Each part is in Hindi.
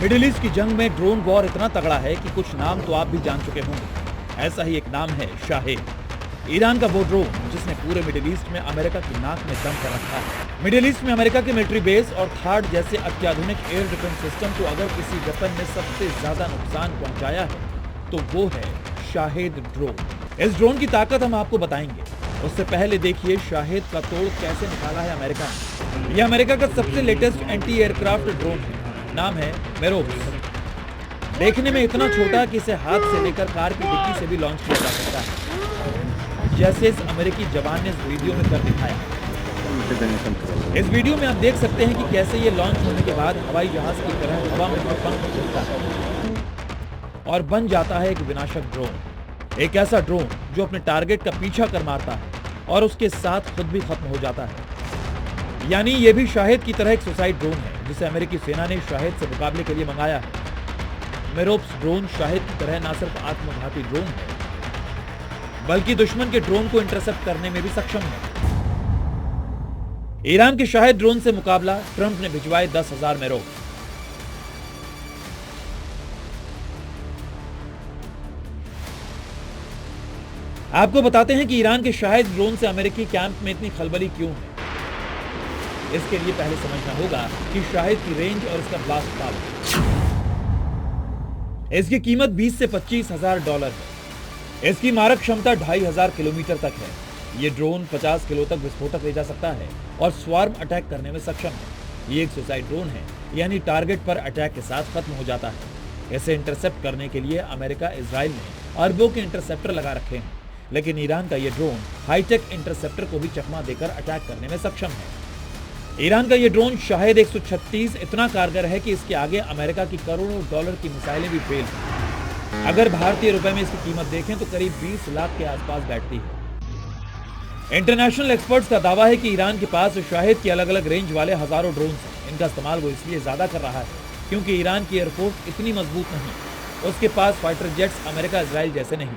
मिडिल ईस्ट की जंग में ड्रोन वॉर इतना तगड़ा है कि कुछ नाम तो आप भी जान चुके होंगे। ऐसा ही एक नाम है शाहेद। ईरान का वो ड्रोन जिसने पूरे मिडिल ईस्ट में अमेरिका की नाक में दम कर रखा है। मिडिल ईस्ट में अमेरिका के मिलिट्री बेस और थार्ड जैसे अत्याधुनिक एयर डिफेंस सिस्टम को अगर किसी वेपन ने सबसे ज्यादा नुकसान पहुंचाया है तो वो है शाहेद ड्रोन। इस ड्रोन की ताकत हम आपको बताएंगे। उससे पहले देखिए शाहेद का तोड़ कैसे निकाला है अमेरिका ने। यह अमेरिका का सबसे लेटेस्ट एंटी एयरक्राफ्ट ड्रोन है। नाम है मेरोप्स। देखने में इतना छोटा कि इसे हाथ से लेकर कार की डिक्की से भी लॉन्च किया जा सकता है, जैसे इस अमेरिकी जवान ने इस वीडियो में कर दिखाया। इस वीडियो में आप देख सकते हैं कि कैसे ये लॉन्च होने के बाद हवाई जहाज की तरह हवा में पंख चलता है और बन जाता है एक विनाशक ड्रोन। एक ऐसा ड्रोन जो अपने टारगेट का पीछा कर मारता है और उसके साथ खुद भी खत्म हो जाता है। यानी ये भी शाहेद की तरह एक सुसाइड ड्रोन है जिसे अमेरिकी सेना ने शाहेद से मुकाबले के लिए मंगाया है। मेरोप्स ड्रोन शाहेद की तरह न सिर्फ आत्मघाती ड्रोन है बल्कि दुश्मन के ड्रोन को इंटरसेप्ट करने में भी सक्षम है। ईरान के शाहेद ड्रोन से मुकाबला, ट्रंप ने भिजवाए 10,000 मेरोप्स। आपको बताते हैं कि ईरान के शाहेद ड्रोन से अमेरिकी कैंप में इतनी खलबली क्यों है। इसके लिए पहले समझना होगा कि शाहेद की रेंज और इसका ब्लास्ट पावर। इसकी कीमत 20 से 25,000 डॉलर है। इसकी मारक क्षमता 2,500 किलोमीटर तक है। ये ड्रोन 50 किलो तक विस्फोटक ले जा सकता है और स्वार्म अटैक करने में सक्षम है। ये एक सुसाइड ड्रोन है, यानी टारगेट पर अटैक के साथ खत्म हो जाता है। इसे इंटरसेप्ट करने के लिए अमेरिका इजराइल ने अरबों के इंटरसेप्टर लगा रखे हैं, लेकिन ईरान का ये ड्रोन हाईटेक इंटरसेप्टर को भी चकमा देकर अटैक करने में सक्षम है। ईरान का ये ड्रोन शाहेद 136 इतना कारगर है कि इसके आगे अमेरिका की करोड़ों डॉलर की मिसाइलें भी फेल हैं। अगर भारतीय रुपए में इसकी कीमत देखें तो करीब 20 लाख के आसपास बैठती है। इंटरनेशनल एक्सपर्ट्स का दावा है कि ईरान के पास शाहेद की अलग अलग रेंज वाले हजारों ड्रोन हैं। इनका इस्तेमाल वो इसलिए ज्यादा कर रहा है क्योंकि ईरान की एयरफोर्स इतनी मजबूत नहीं। उसके पास फाइटर जेट्स अमेरिका इजराइल जैसे नहीं।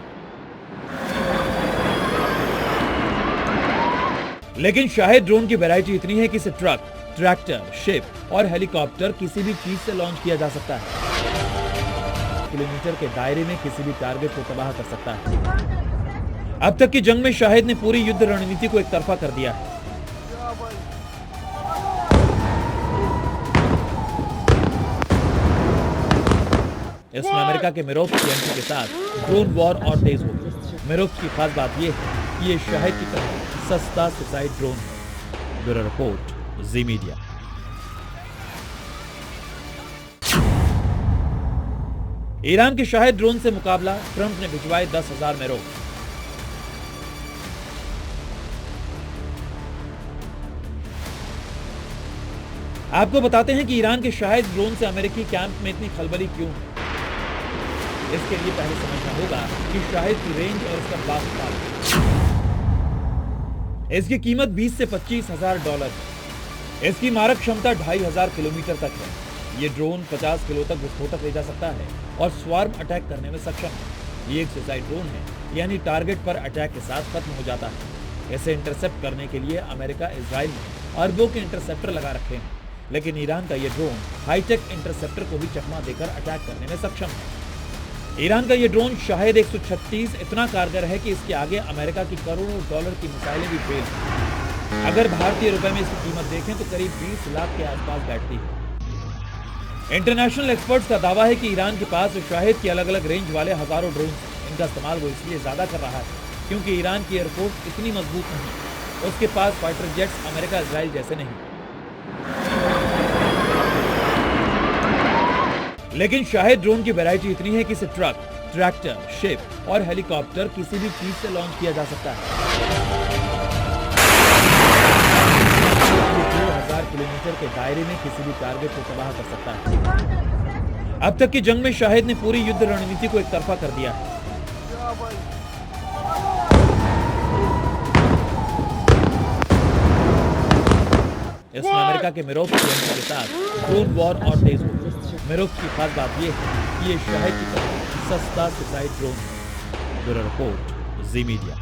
लेकिन शाहेद ड्रोन की वैरायटी इतनी है कि इसे ट्रक, ट्रैक्टर, शिप और हेलीकॉप्टर किसी भी चीज से लॉन्च किया जा सकता है। किलोमीटर के दायरे में किसी भी टारगेट को तबाह कर सकता है। अब तक की जंग में शाहेद ने पूरी युद्ध रणनीति को एक तरफा कर दिया है। इसमें अमेरिका के मेरोप्स की एंट्री के साथ ड्रोन वॉर और तेज हो गई। मेरोप्स की खास बात यह है कि ये शाहेद की तरह सस्ता सुसाइड ड्रोन है। ब्यूरो रिपोर्ट, जी मीडिया। ईरान के शाहेद ड्रोन से मुकाबला, ट्रंप ने भिजवाए 10,000 मेरोप्स। आपको बताते हैं कि ईरान के शाहेद ड्रोन से अमेरिकी कैंप में इतनी खलबली क्यों है। इसके लिए पहले समझना होगा कि शाहेद की रेंज और इसका ब्लास्ट पावर। इसकी कीमत 20 से 25,000 डॉलर है। इसकी मारक क्षमता 2,500 किलोमीटर तक है। ये ड्रोन 50 किलो तक विस्फोटक ले जा सकता है और स्वार्म अटैक करने में सक्षम है। ये एक सुसाइड ड्रोन है, यानी टारगेट पर अटैक के साथ खत्म हो जाता है। इसे इंटरसेप्ट करने के लिए अमेरिका इजराइल ने अरबों के इंटरसेप्टर लगा रखे हैं, लेकिन ईरान का ये ड्रोन हाईटेक इंटरसेप्टर को भी चकमा देकर अटैक करने में सक्षम है। ईरान का ये ड्रोन शाहेद 136 इतना कारगर है कि इसके आगे अमेरिका की करोड़ों डॉलर की मिसाइलें भी फेल हैं। अगर भारतीय रुपए में इसकी कीमत देखें तो करीब 20 लाख के आसपास बैठती है। इंटरनेशनल एक्सपर्ट्स का दावा है कि ईरान के पास शाहेद की अलग अलग रेंज वाले हजारों ड्रोन हैं। इनका इस्तेमाल वो इसलिए ज्यादा कर रहा है क्योंकि ईरान की एयरफोर्स इतनी मजबूत नहीं। उसके पास फाइटर जेट्स अमेरिका इजराइल जैसे नहीं। लेकिन शाहेद ड्रोन की वैरायटी इतनी है कि इसे ट्रक, ट्रैक्टर, शिप और हेलीकॉप्टर किसी भी चीज से लॉन्च किया जा सकता है। 2,000 किलोमीटर के दायरे में किसी भी टारगेट को तबाह कर सकता है। अब तक की जंग में शाहेद ने पूरी युद्ध रणनीति को एक तरफा कर दिया है। इसमें अमेरिका के मेरोप्स की एंट्री के साथ ड्रोन वॉर और तेज हो गई। मेरोप्स की खास बात यह है कि ये शाहेद की तरह सस्ता सुसाइड ड्रोन है। ब्यूरो रिपोर्ट, जी मीडिया।